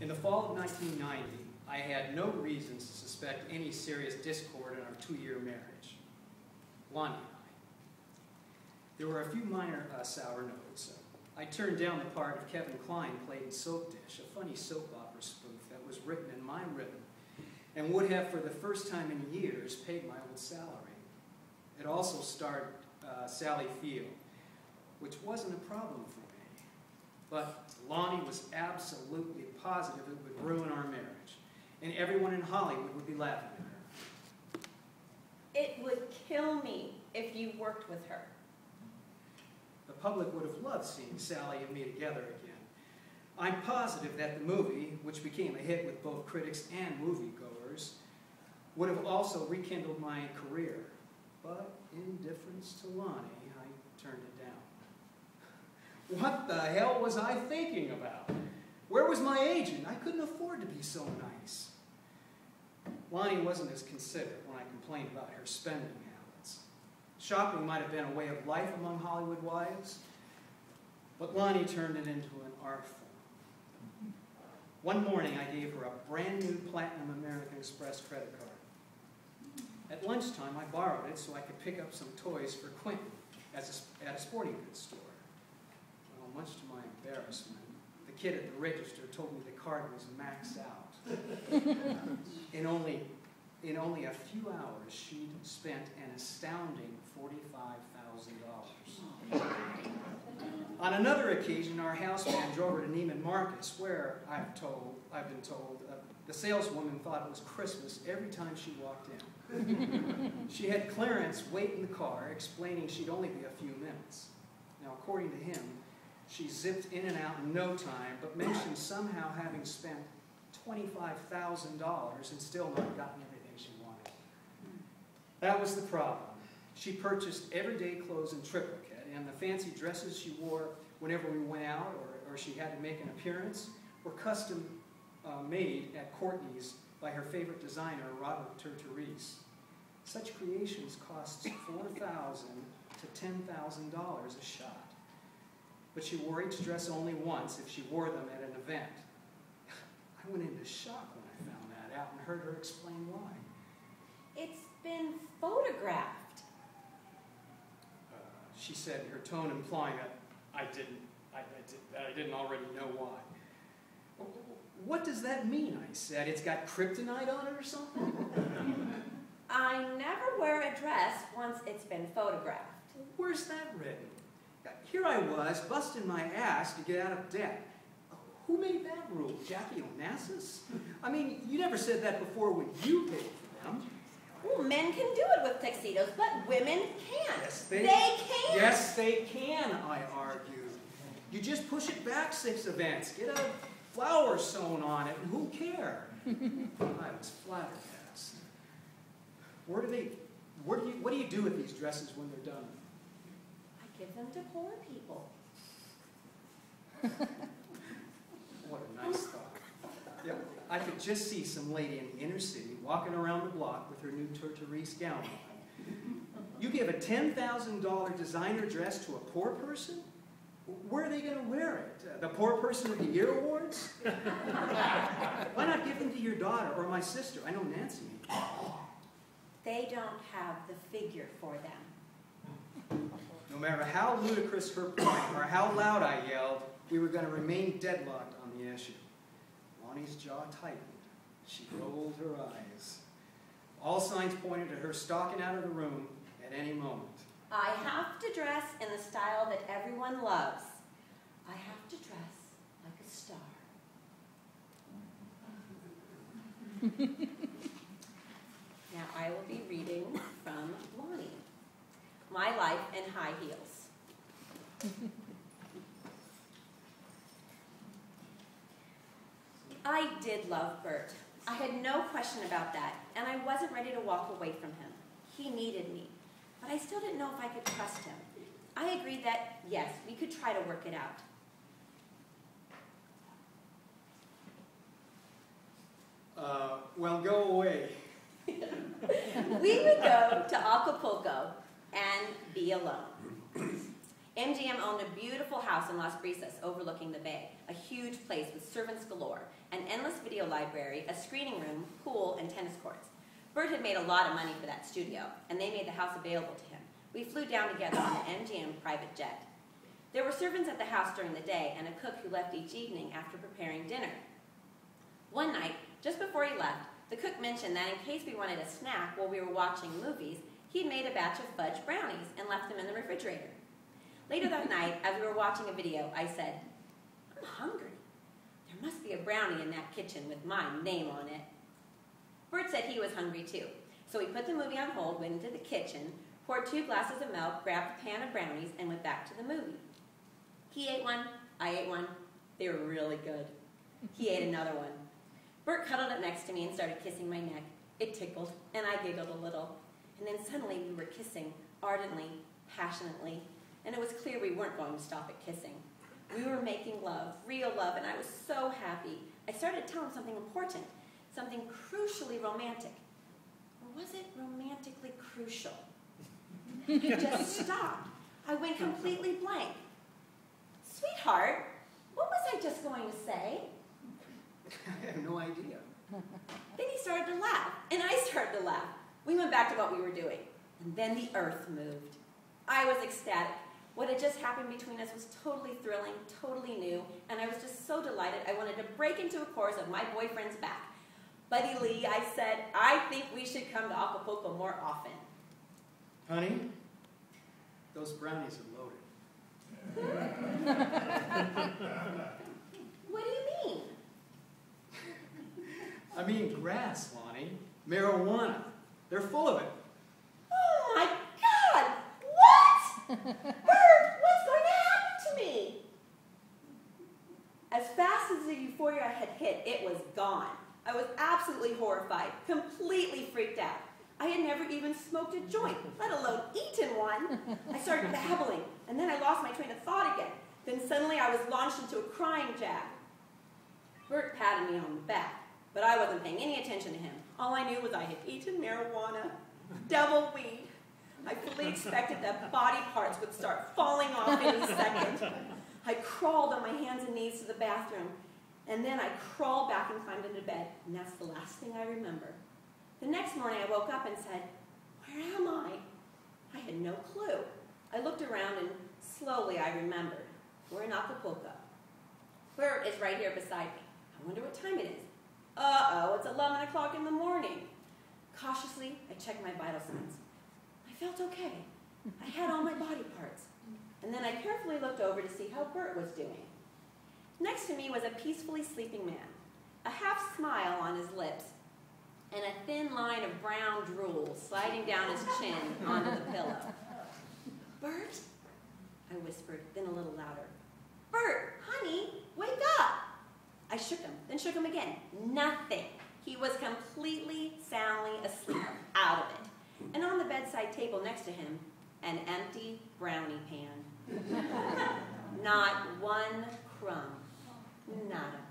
In the fall of 1990, I had no reasons to suspect any serious discord in our 2-year marriage. Lonnie and I. There were a few minor sour notes. I turned down the part of Kevin Kline played in Soap Dish, a funny soap opera spoof that was written in my rhythm, and would have, for the first time in years, paid my old salary. It also starred Sally Field, which wasn't a problem for me. But Lonnie was absolutely positive it would ruin our marriage, and everyone in Hollywood would be laughing at her. It would kill me if you worked with her. The public would have loved seeing Sally and me together again. I'm positive that the movie, which became a hit with both critics and moviegoers, would have also rekindled my career. But in deference to Lonnie, I turned it down. What the hell was I thinking about? Where was my agent? I couldn't afford to be so nice. Lonnie wasn't as considerate when I complained about her spending habits. Shopping might have been a way of life among Hollywood wives, but Lonnie turned it into an art form. One morning, I gave her a brand new Platinum American Express credit card. At lunchtime, I borrowed it so I could pick up some toys for Quentin at a sporting goods store. Well, much to my embarrassment, the kid at the register told me the card was maxed out. In only a few hours, she'd spent an astounding $45,000. On another occasion, our houseman drove her to Neiman Marcus, where I've been told, the saleswoman thought it was Christmas every time she walked in. She had Clarence wait in the car, explaining she'd only be a few minutes. Now, according to him, she zipped in and out in no time, but mentioned somehow having spent $25,000 and still not gotten everything she wanted. That was the problem. She purchased everyday clothes in triplicate, and the fancy dresses she wore whenever we went out or she had to make an appearance were custom made at Courtney's by her favorite designer, Robert Turturese. Such creations cost $4,000 to $10,000 a shot. But she wore each dress only once if she wore them at an event. I went into shock when I found that out and heard her explain why. It's been photographed. She said, her tone implying that I didn't already know why. What does that mean? I said. It's got kryptonite on it or something? I never wear a dress once it's been photographed. Where's that written? Here I was, busting my ass to get out of debt. Who made that rule? Jackie Onassis? I mean, you never said that before when you paid for them. Well, men can do it with tuxedos, but women can't. Yes, they can. Yes, they can, I argued. You just push it back 6 events, get a flower sewn on it, and who cares? I was flabbergasted. What do you do with these dresses when they're done? I give them to poor people. What a nice thought. Yep. I could just see some lady in the inner city walking around the block with her new Turturese gown on. You give a $10,000 designer dress to a poor person? Where are they going to wear it? The Poor Person of the Year Awards? Why not give them to your daughter or my sister? I know Nancy. They don't have the figure for them. No matter how ludicrous her point or how loud I yelled, we were going to remain deadlocked on the issue. Lonnie's jaw tightened. She rolled her eyes. All signs pointed to her stalking out of the room at any moment. I have to dress in the style that everyone loves. I have to dress like a star. Now I will be reading from Lonnie. My Life in High Heels. I did love Bert. I had no question about that, and I wasn't ready to walk away from him. He needed me, but I still didn't know if I could trust him. I agreed that, yes, we could try to work it out. Well, go away. We would go to Acapulco and be alone. MGM owned a beautiful house in Las Brisas overlooking the bay, a huge place with servants galore, an endless video library, a screening room, pool, and tennis courts. Bert had made a lot of money for that studio, and they made the house available to him. We flew down together on the MGM private jet. There were servants at the house during the day and a cook who left each evening after preparing dinner. One night, just before he left, the cook mentioned that in case we wanted a snack while we were watching movies, he'd made a batch of fudge brownies and left them in the refrigerator. Later that night, as we were watching a video, I said, "I'm hungry. There must be a brownie in that kitchen with my name on it." Bert said he was hungry too, so we put the movie on hold, went into the kitchen, poured 2 glasses of milk, grabbed a pan of brownies, and went back to the movie. He ate one, I ate one. They were really good. He ate another one. Bert cuddled up next to me and started kissing my neck. It tickled, and I giggled a little. And then suddenly we were kissing, ardently, passionately, and it was clear we weren't going to stop at kissing. We were making love, real love, and I was so happy. I started to tell him something important, something crucially romantic. Or was it romantically crucial? It just stopped. I went completely blank. "Sweetheart, what was I just going to say?" I have no idea. Then he started to laugh, and I started to laugh. We went back to what we were doing, and then the earth moved. I was ecstatic. What had just happened between us was totally thrilling, totally new, and I was just so delighted I wanted to break into a chorus of My Boyfriend's Back. "Buddy Lee," I said, "I think we should come to Acapulco more often." Honey, those brownies are loaded. What do you mean? I mean grass, Lonnie. Marijuana. They're full of it. Oh my God! What? Bert, what's going to happen to me? As fast as the euphoria had hit, it was gone. I was absolutely horrified, completely freaked out. I had never even smoked a joint, let alone eaten one. I started babbling, and then I lost my train of thought again. Then suddenly I was launched into a crying jag. Bert patted me on the back, but I wasn't paying any attention to him. All I knew was I had eaten marijuana, devil weed. I fully expected that body parts would start falling off any second. I crawled on my hands and knees to the bathroom, and then I crawled back and climbed into bed, and that's the last thing I remember. The next morning I woke up and said, "Where am I?" I had no clue. I looked around and slowly I remembered. We're in Acapulco. Bert is right here beside me. I wonder what time it is. Uh-oh, it's 11 o'clock in the morning. Cautiously, I checked my vital signs. I felt okay. I had all my body parts. And then I carefully looked over to see how Bert was doing. Next to me was a peacefully sleeping man, a half smile on his lips, and a thin line of brown drool sliding down his chin onto the pillow. "Bert?" I whispered, then a little louder. "Bert, honey, wake up!" I shook him, then shook him again. Nothing. He was completely soundly asleep, out of it. And on the bedside table next to him, an empty brownie pan. Not one crumb. Nada.